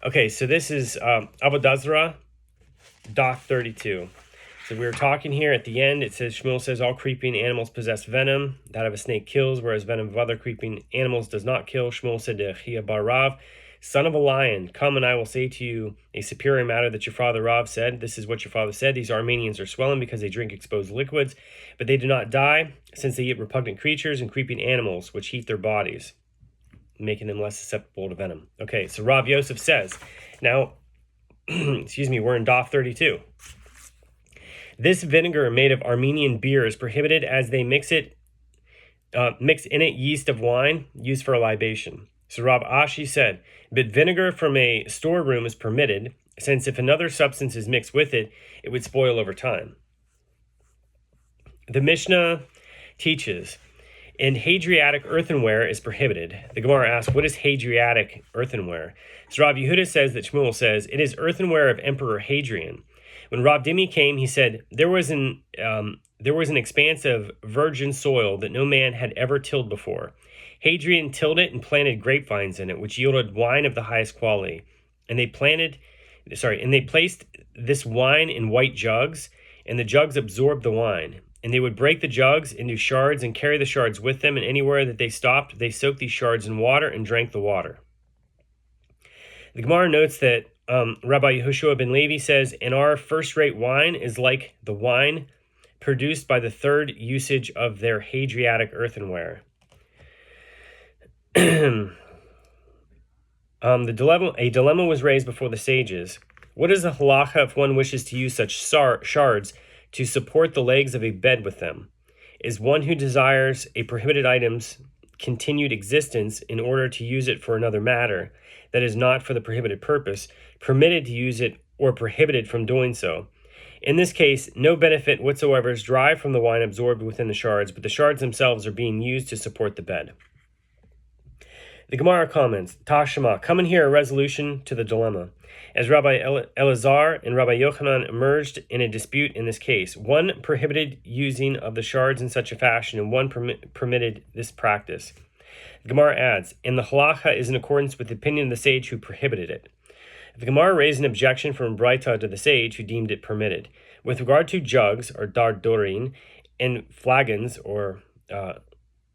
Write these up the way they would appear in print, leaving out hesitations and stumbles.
Okay, so this is Avodah, Doc 32. So we were talking here at the end. It says, Shmuel says, all creeping animals possess venom. That of a snake kills, whereas venom of other creeping animals does not kill. Shmuel said to Chia bar Rav, son of a lion, come and I will say to you a superior matter that your father Rav said. This is what your father said. These Armenians are swelling because they drink exposed liquids, but they do not die, since they eat repugnant creatures and creeping animals, which heat their bodies, making them less susceptible to venom. Okay, so Rav Yosef says, now, excuse me, we're in Daf 32. This vinegar made of Armenian beer is prohibited as they mix in it yeast of wine used for a libation. So Rav Ashi said, but vinegar from a storeroom is permitted, since if another substance is mixed with it, it would spoil over time. The Mishnah teaches, and Hadriatic earthenware is prohibited. The Gemara asks, what is Hadriatic earthenware? So Rav Yehuda says that Shmuel says, it is earthenware of Emperor Hadrian. When Rav Dimi came, he said, there was an expanse of virgin soil that no man had ever tilled before. Hadrian tilled it and planted grapevines in it, which yielded wine of the highest quality. And they placed this wine in white jugs, and the jugs absorbed the wine. And they would break the jugs into shards and carry the shards with them, and anywhere that they stopped, they soaked these shards in water and drank the water. The Gemara notes that Rabbi Yehoshua ben Levi says, and our first-rate wine is like the wine produced by the third usage of their Hadriatic earthenware. A dilemma was raised before the sages. What is the halacha if one wishes to use such shards to support the legs of a bed with them? Is one who desires a prohibited item's continued existence in order to use it for another matter that is not for the prohibited purpose, permitted to use it or prohibited from doing so? In this case, no benefit whatsoever is derived from the wine absorbed within the shards, but the shards themselves are being used to support the bed. The Gemara comments, Tashma, come and hear a resolution to the dilemma. As Rabbi Elazar and Rabbi Yochanan emerged in a dispute in this case, one prohibited using of the shards in such a fashion, and one permitted this practice. The Gemara adds, and the halacha is in accordance with the opinion of the sage who prohibited it. The Gemara raised an objection from Braita to the sage who deemed it permitted. With regard to jugs, or dardorin, and flagons, or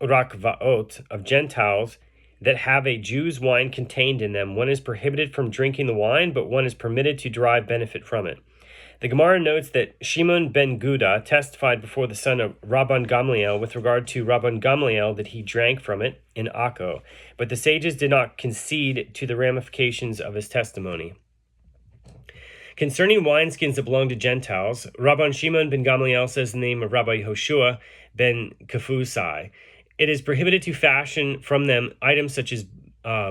rakvaot, of Gentiles that have a Jew's wine contained in them, one is prohibited from drinking the wine, but one is permitted to derive benefit from it. The Gemara notes that Shimon ben Guda testified before the son of Rabban Gamliel with regard to Rabban Gamliel that he drank from it in Akko, but the sages did not concede to the ramifications of his testimony. Concerning wineskins that belong to Gentiles, Rabban Shimon ben Gamliel says the name of Rabbi Yehoshua ben Kafusai. It is prohibited to fashion from them items such as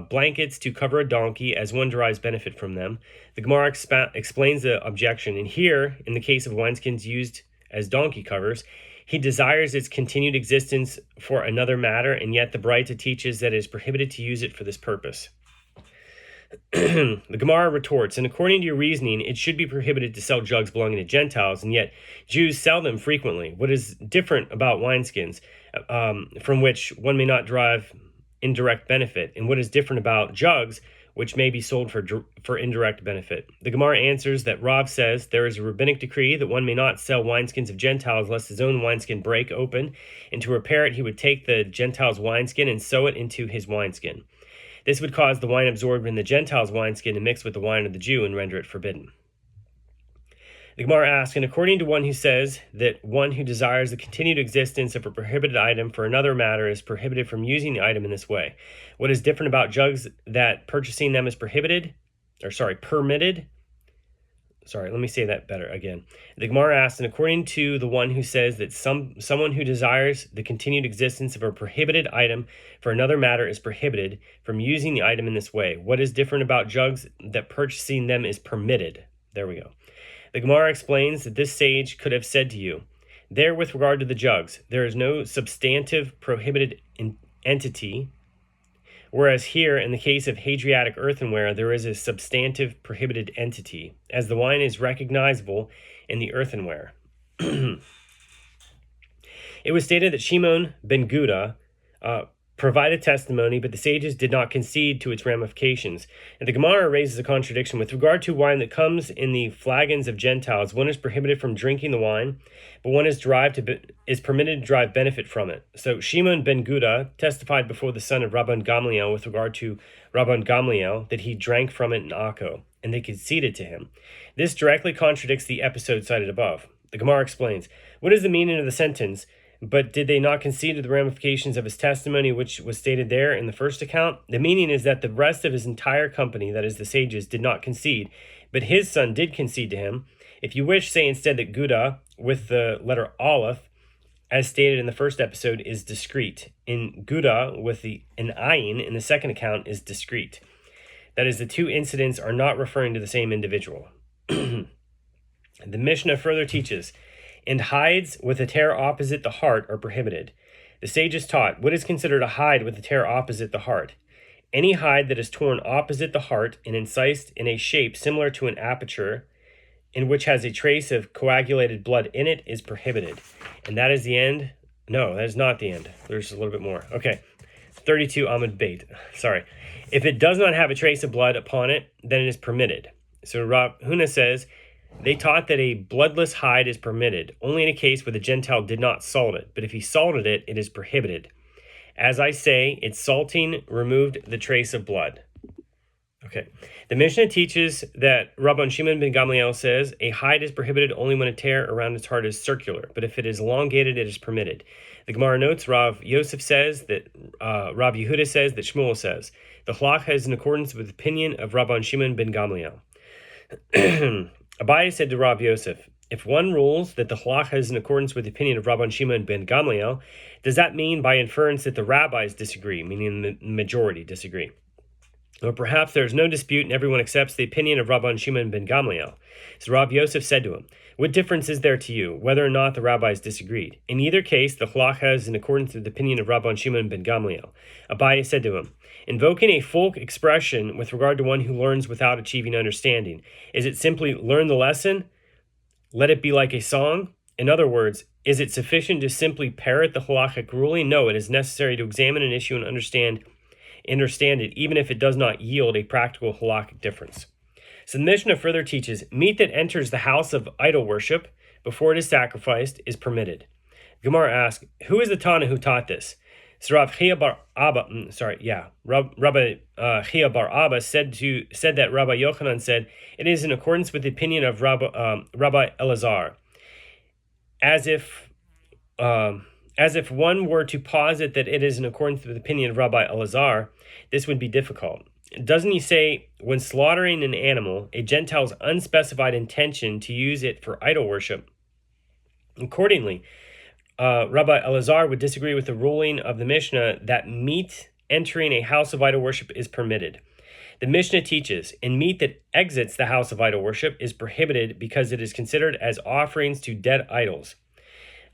blankets to cover a donkey, as one derives benefit from them. The Gemara explains the objection, and here, in the case of wineskins used as donkey covers, he desires its continued existence for another matter, and yet the Braita teaches that it is prohibited to use it for this purpose. The Gemara retorts, and according to your reasoning, it should be prohibited to sell jugs belonging to Gentiles, and yet Jews sell them frequently. What is different about wineskins, from which one may not derive indirect benefit, and what is different about jugs, which may be sold for indirect benefit? The Gemara answers that Rav says there is a rabbinic decree that one may not sell wineskins of Gentiles lest his own wineskin break open, and to repair it he would take the Gentile's wineskin and sew it into his wineskin. This would cause the wine absorbed in the Gentile's wineskin to mix with the wine of the Jew and render it forbidden. The Gemara asks, and according to one who says that one who desires the continued existence of a prohibited item for another matter is prohibited from using the item in this way, what is different about jugs that purchasing them is permitted? Let me say that better again. The Gemara asks, and according to the one who says that someone who desires the continued existence of a prohibited item for another matter is prohibited from using the item in this way, what is different about jugs that purchasing them is permitted? There we go. The Gemara explains that this sage could have said to you, there with regard to the jugs, there is no substantive prohibited entity, whereas here, in the case of Hadriatic earthenware, there is a substantive prohibited entity, as the wine is recognizable in the earthenware. It was stated that Shimon ben Guda provided testimony, but the sages did not concede to its ramifications. And the Gemara raises a contradiction. With regard to wine that comes in the flagons of Gentiles, one is prohibited from drinking the wine, but one is permitted to derive benefit from it. So Shimon ben Guda testified before the son of Rabban Gamliel with regard to Rabban Gamliel that he drank from it in Akko, and they conceded to him. This directly contradicts the episode cited above. The Gemara explains, what is the meaning of the sentence, but did they not concede to the ramifications of his testimony, which was stated there in the first account? The meaning is that the rest of his entire company, that is the sages, did not concede, but his son did concede to him. If you wish, say instead that Guda, with the letter Aleph, as stated in the first episode, is discrete. In Guda, with an ayin in the second account, is discrete. That is, the two incidents are not referring to the same individual. The Mishnah further teaches, and hides with a tear opposite the heart are prohibited. The sages taught, what is considered a hide with a tear opposite the heart? Any hide that is torn opposite the heart and incised in a shape similar to an aperture, in which has a trace of coagulated blood in it, is prohibited. And that is the end? No, that is not the end. There's a little bit more. Okay, 32 Amud Beit. Sorry. If it does not have a trace of blood upon it, then it is permitted. So Rav Huna says, they taught that a bloodless hide is permitted, only in a case where the Gentile did not salt it, but if he salted it, it is prohibited. As I say, its salting removed the trace of blood. Okay. The Mishnah teaches that Rabban Shimon ben Gamliel says, a hide is prohibited only when a tear around its heart is circular, but if it is elongated, it is permitted. The Gemara notes Rav Yosef says that, Rav Yehuda says that Shmuel says, the halacha is in accordance with the opinion of Rabban Shimon ben Gamliel. Abaye said to Rav Yosef, if one rules that the halacha is in accordance with the opinion of Rabban Shimon ben Gamliel, does that mean by inference that the rabbis disagree, meaning the majority disagree? Or perhaps there is no dispute and everyone accepts the opinion of Rabban Shimon ben Gamliel. So Rav Yosef said to him, what difference is there to you, whether or not the rabbis disagreed? In either case, the halacha is in accordance with the opinion of Rabban Shimon ben Gamliel. Abaye said to him, invoking a folk expression with regard to one who learns without achieving understanding, is it simply learn the lesson, let it be like a song? In other words, is it sufficient to simply parrot the halachic ruling? No, it is necessary to examine an issue and understand it, even if it does not yield a practical halakhic difference. So the Mishnah further teaches, meat that enters the house of idol worship before it is sacrificed is permitted. Gemara asks, who is the Tana who taught this? So Rabbi Chia bar Abba said that Rabbi Yochanan said, it is in accordance with the opinion of Rabbi Elazar. As if one were to posit that it is in accordance with the opinion of Rabbi Elazar, this would be difficult. Doesn't he say, when slaughtering an animal, a Gentile's unspecified intention to use it for idol worship? Accordingly, Rabbi Elazar would disagree with the ruling of the Mishnah that meat entering a house of idol worship is permitted. The Mishnah teaches, and meat that exits the house of idol worship is prohibited because it is considered as offerings to dead idols.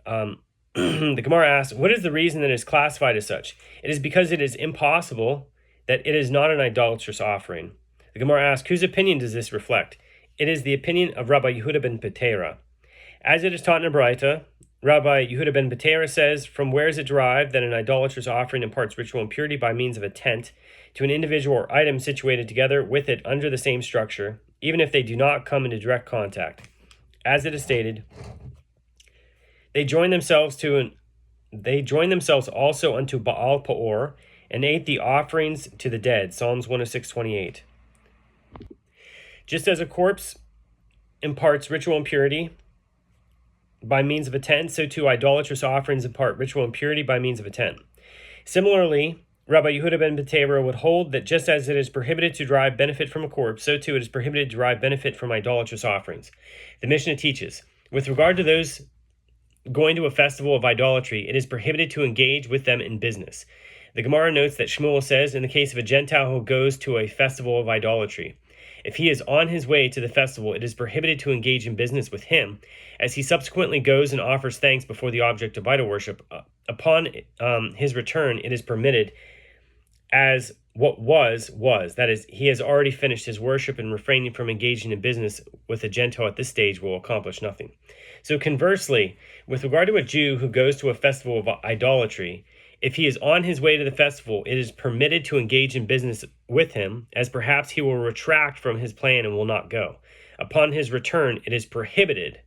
The Gemara asks, what is the reason that it is classified as such? It is because it is impossible that it is not an idolatrous offering. The Gemara asks, whose opinion does this reflect? It is the opinion of Rabbi Yehuda ben Petera. As it is taught in a Braita, Rabbi Yehuda ben Petera says, from where is it derived that an idolatrous offering imparts ritual impurity by means of a tent to an individual or item situated together with it under the same structure, even if they do not come into direct contact? As it is stated, they join themselves also unto Baal Peor, and ate the offerings to the dead. Psalms 106:28. Just as a corpse imparts ritual impurity by means of a tent, so too idolatrous offerings impart ritual impurity by means of a tent. Similarly, Rabbi Yehuda ben Petera would hold that just as it is prohibited to derive benefit from a corpse, so too it is prohibited to derive benefit from idolatrous offerings. The Mishnah teaches, with regard to those going to a festival of idolatry, it is prohibited to engage with them in business. The Gemara notes that Shmuel says, in the case of a Gentile who goes to a festival of idolatry, if he is on his way to the festival, it is prohibited to engage in business with him, as he subsequently goes and offers thanks before the object of idol worship. Upon his return, it is permitted, as what was. That is, he has already finished his worship, and refraining from engaging in business with a Gentile at this stage will accomplish nothing. So conversely, with regard to a Jew who goes to a festival of idolatry, If he is on his way to the festival, it is permitted to engage in business with him, as perhaps he will retract from his plan and will not go. Upon his return, it is prohibited,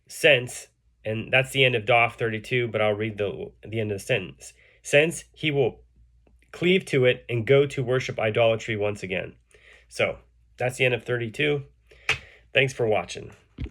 since, and that's the end of Daf 32, but I'll read the end of the sentence, since he will cleave to it and go to worship idolatry once again. So that's the end of 32. Thanks for watching.